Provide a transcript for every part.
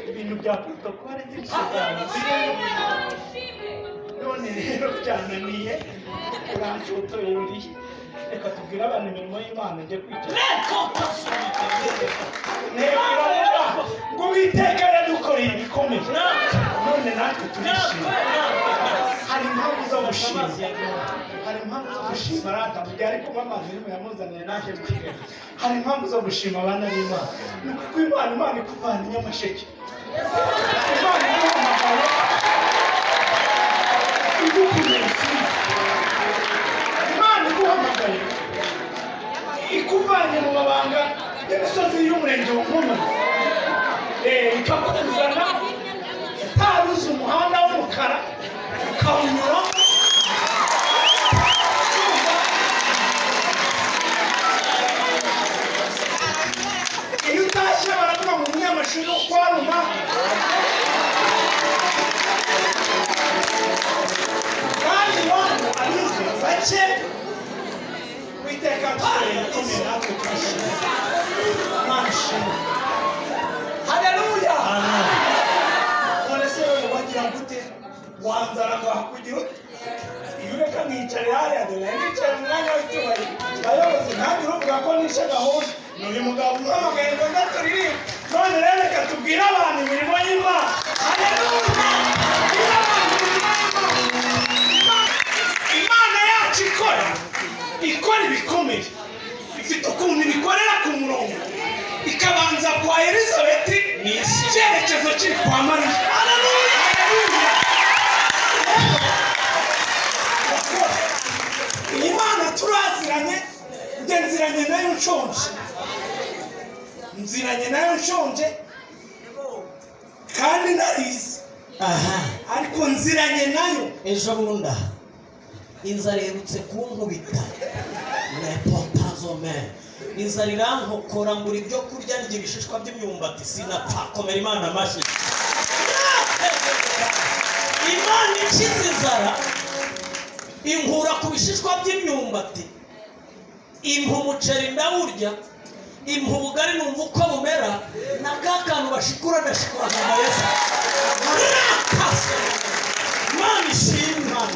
ibintu bya protokole z'inshingano none rero byananiye urancotoye uriye reka tubwire abantu imirimo y'Imana njye kwicara ngo Uwiteka yadukoreye ibikomeye none natwe turishima hari impamvu zo gushima rata byari kuba amazi y'umuyamuzaniye naje kwigana hari impamvu zo gushima abana b'Imana nuko Imana ikuvana Nyamasheke Imana iguhamagaye Imana iguhamagaye ikuvanye mu mabanga y'imisozi y'umurenge wa Ngoma ikakuzana itaruzi umuhanda w'umukara ukawunyura iyo utashye baravuga mu munyamashuri wo kwaruma kandi abantu abize bake Uwiteka tukomeye natwe turashima Imana ishimwe haleluya none se wagira gute wanzara ngo hakugira iyo reka mwicarira hariya dore nicaye mu mwanya w'icyubahiro bayobozi ntabwo uruvuga ko nishe gahunda n'uyu mugabo umuhamagaye ngo ndaturirimbe none rero reka tubwire abantu imirimo y'Imana haleluya Imana yacu ikora ibikomeye ifite ukuntu ibikorera ku murongo ikabanza kwa Elizabeti icyerekezo kiri kwa Mariya haleluya Imana turaziranye nziranye nayo nshonje kandi narize ariko nziranye nayo ejo bunda inzara yerutse kunkubita nepotazome inzara irankokora ngura ibyo kurya ndya ibishishwa by'imyumbati sinapfa komera Imana amashyi Imana ikiza inzara inkura ku bishishwa by'imyumbati impa umuceri ndawurya impa ubugari numva uko bumera na ka kantu bashikura ndashikura nka Yesu Imana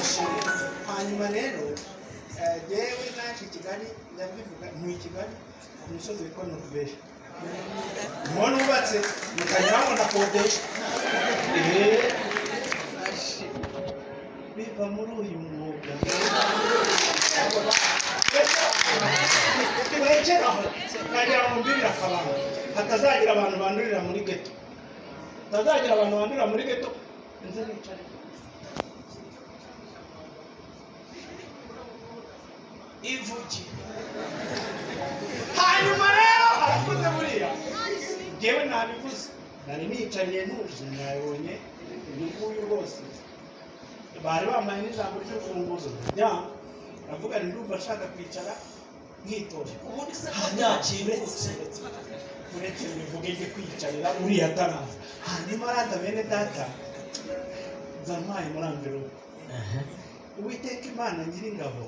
ishimwe hanyuma rero yewe naje Kigali ndabivuga mu Kigali umusozi witwa Noruveje none ubatse mukanyamo na kodesha kuva muri uyu mwuga ntibekeraho nagira ngo mbibire akabanga hatazagira abantu bandurira muri geto hatazagira abantu bandurira muri geto nze nicare ivugi hanyuma rero arakuze buriya njyewe nabivuze nari nicariye ntuje nayibonye uyu nguyu rwose bari bambaye n'ijambo ry'urufunguzo aravuga ni ndumva ashaka kwicara nkitoje ubundi se byakiretse uretse bivuge njye kwiyicarira uriya ataraza hanyuma arada bene data nzantwaye muri amverope uwiteka imana nyiringabo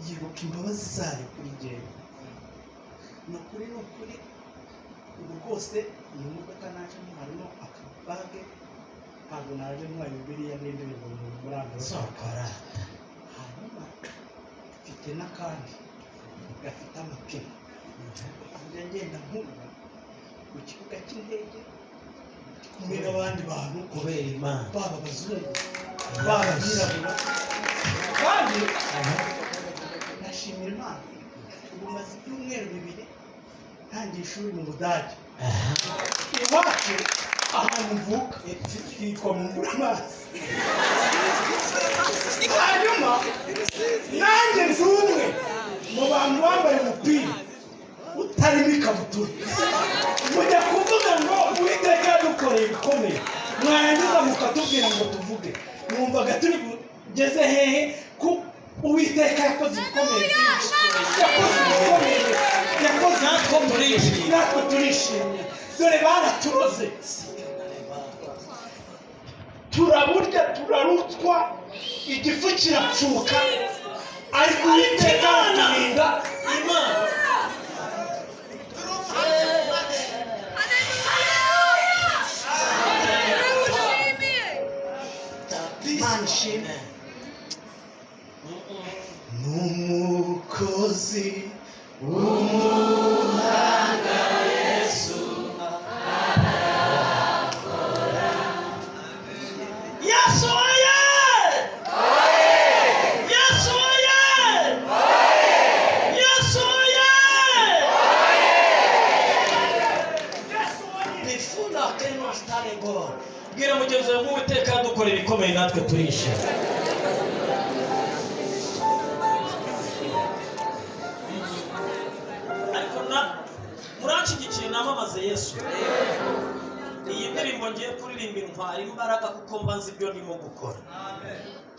yibuka imbabazi zayo kuri jyewe ni ukuri ubu rwose iyi modoka naje harimo akabage ntabwo naje ntwaye bibiliya n'indirimbo muri amverope hanyuma mfite n'akandi gafite amapine njya ngenda nkura ku kibuga cy'indege kumwe n'abandi bantu kubera Imana baba abazungu baba abirabura kandi nashimira Imana ubu maze ibyumweru bibiri ntangiye ishuri mu Budage iwacu ahantu mvuka hitwa mu Muramazi hanyuma nanjye nzumwe mu bantu bambaye umupira utarimo ikabutura mujya kuvuga ngo Uwiteka yadukoreye ibikomeye mwarangiza mukatubwira ngo tuvuge mwumvaga turi bugeze hehe ku Uwiteka yakoze ibikomeye yakoze natwe turishimye dore baraturoze turaburya turarutswa igifu kirapfuka ariko Uwiteka araturinda Imana manshime n'umukozi w'umuhanga Yesu Yesu oye Yesu oye Yesu oye bifuna keno stare go bwira mugenzi wawe Uwiteka yadukorera ibikomeye natwe turishimye muranshyigikiye namamaze Yesu iyi ndirimbo ngiye kuririmba intwara imbaraga kuko mba nzi ibyo ndimo gukora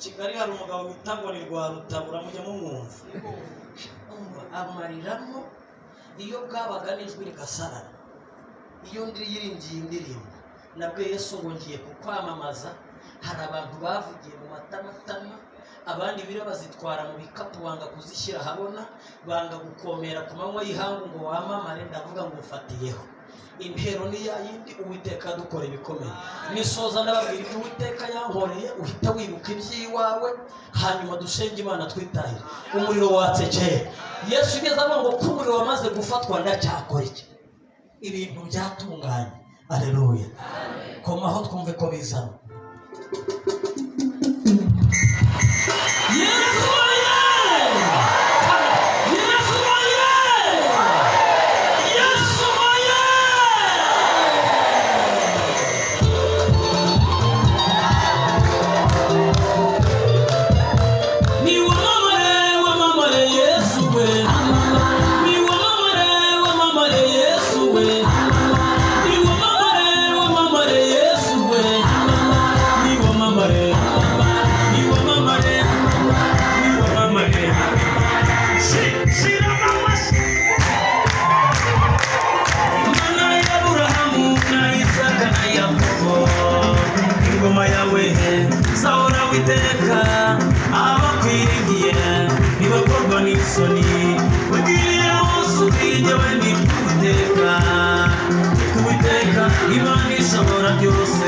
Kigali hari umugabo wita ngo ni Rwarutabura mujye mumwumva amariramo iyo bwabaga n'ijwi rigasarara iyo ndiriyiringiye indirimbo nabwo Yesu ngo ngiye kukwamamaza hari abantu bavugiye mu matamatama abandi biro bazitwara mu bikapu banga kuzishyira habona banga gukomera ku manywa y'ihangu ngo wamamare ndavuga ngo ufatiyeho intero ni ya yindi Uwiteka dukora ibikomeye nisoza ndababwira ibyo Uwiteka yankoreye uhita wibuka iby'iwawe hanyuma dusenge Imana twitahire umuriro watsekeye Yesu ugeze avuga ngo kumuriro wamaze gufatwa ndacyakora iki ibintu byatunganye aleluya komaho twumve ko bizana Uwiteka abakwiringiye nibakorwa n'isoni ugiriye hose ubwingewe ni Uwiteka Imana ishobora byose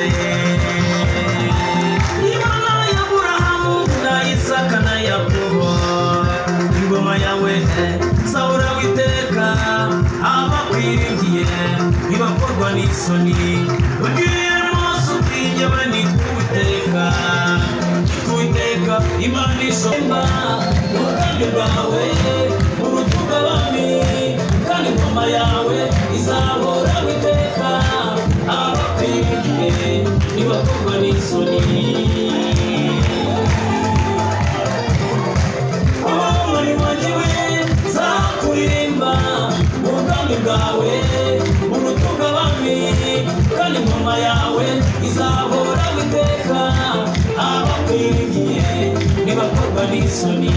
Imana ya Aburahamu na Isaka na Yakobo ingoma yawe Sawura Uwiteka abakwiringiye nibakorwa n'isoni ugiriye hose ubwingewe ni Uwiteka Imana ishomba urutambi rwawe urutuga bami kandi ingoma yawe izahora witeka abakwiriye nibakorwa n'isoni umwami wanjye we zakuririmba urutambi rwawe urutuga bami kandi ingoma yawe izahora witeka abakwiriye nibakorwa n'isoni